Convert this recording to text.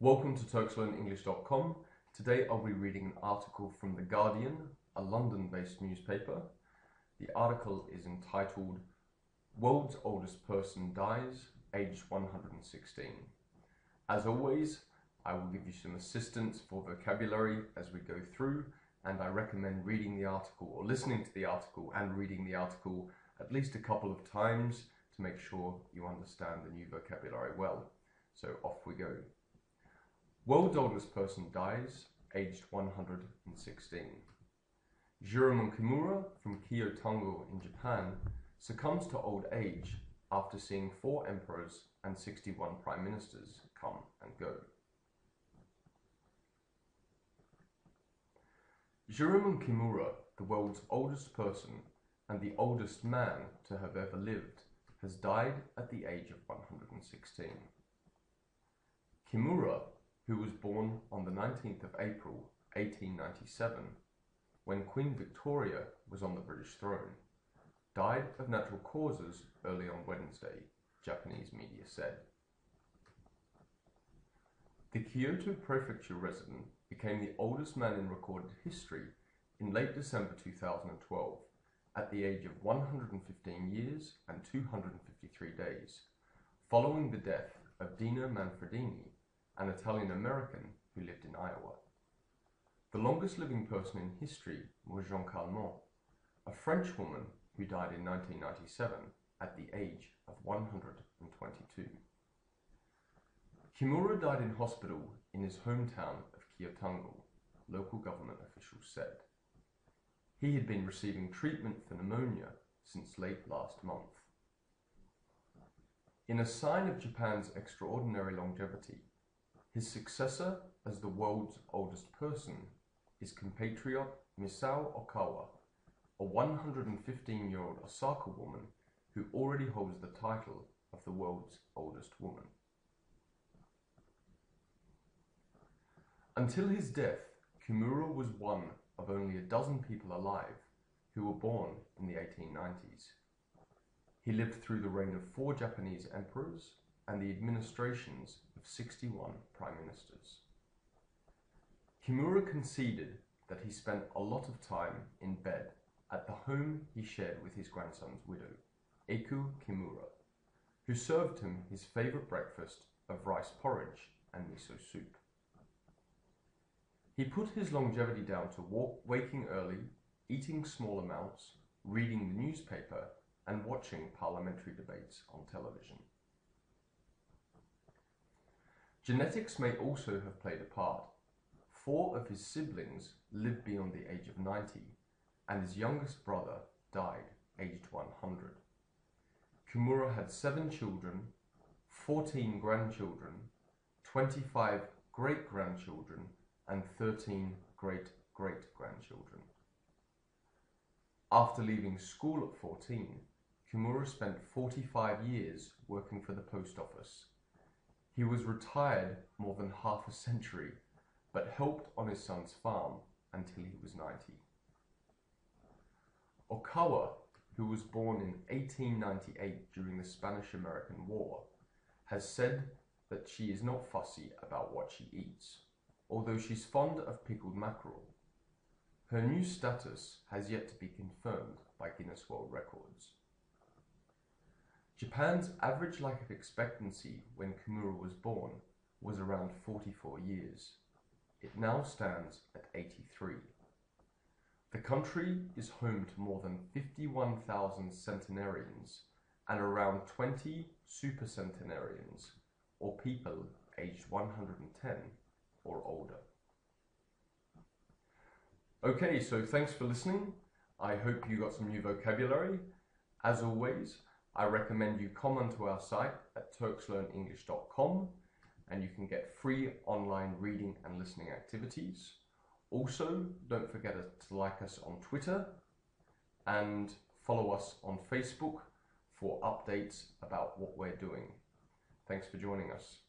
Welcome to TurksLearnEnglish.com. Today I'll be reading an article from The Guardian, a London-based newspaper. The article is entitled World's Oldest Person Dies, Aged 116. As always, I will give you some assistance for vocabulary as we go through, and I recommend reading the article or listening to the article and reading the article at least a couple of times to make sure you understand the new vocabulary well. So off we go. World's oldest person dies, aged 116. Jurumon Kimura from Kyoto in Japan succumbs to old age after seeing 4 emperors and 61 prime ministers come and go. Jurumon Kimura, the world's oldest person and the oldest man to have ever lived, has died at the age of 116. Kimura, who was born on the 19th of April 1897, when Queen Victoria was on the British throne, died of natural causes early on Wednesday, Japanese media said. The Kyoto prefecture resident became the oldest man in recorded history in late December 2012 at the age of 115 years and 253 days, following the death of Dino Manfredini, an Italian-American who lived in Iowa. The longest living person in history was Jean Calment, a French woman who died in 1997 at the age of 122. Kimura died in hospital in his hometown of Kyoto, local government officials said. He had been receiving treatment for pneumonia since late last month. In a sign of Japan's extraordinary longevity, his successor as the world's oldest person is compatriot Misao Okawa, a 115-year-old Osaka woman who already holds the title of the world's oldest woman. Until his death, Kimura was one of only a dozen people alive who were born in the 1890s. He lived through the reign of 4 Japanese emperors and the administrations of 61 prime ministers. Kimura conceded that he spent a lot of time in bed at the home he shared with his grandson's widow, Eiku Kimura, who served him his favorite breakfast of rice porridge and miso soup. He put his longevity down to waking early, eating small amounts, reading the newspaper, and watching parliamentary debates on television. Genetics may also have played a part. 4 of his siblings lived beyond the age of 90, and his youngest brother died aged 100. Kimura had 7 children, 14 grandchildren, 25 great-grandchildren, and 13 great-great-grandchildren. After leaving school at 14, Kimura spent 45 years working for the post office. He was retired more than half a century, but helped on his son's farm until he was 90. Okawa, who was born in 1898 during the Spanish-American War, has said that she is not fussy about what she eats, although she's fond of pickled mackerel. Her new status has yet to be confirmed by Guinness World Records. Japan's average life expectancy when Kimura was born was around 44 years. It now stands at 83. The country is home to more than 51,000 centenarians and around 20 supercentenarians, or people aged 110 or older. Okay, so thanks for listening. I hope you got some new vocabulary. As always, I recommend you come onto our site at TurksLearnEnglish.com and you can get free online reading and listening activities. Also, don't forget to like us on Twitter and follow us on Facebook for updates about what we're doing. Thanks for joining us.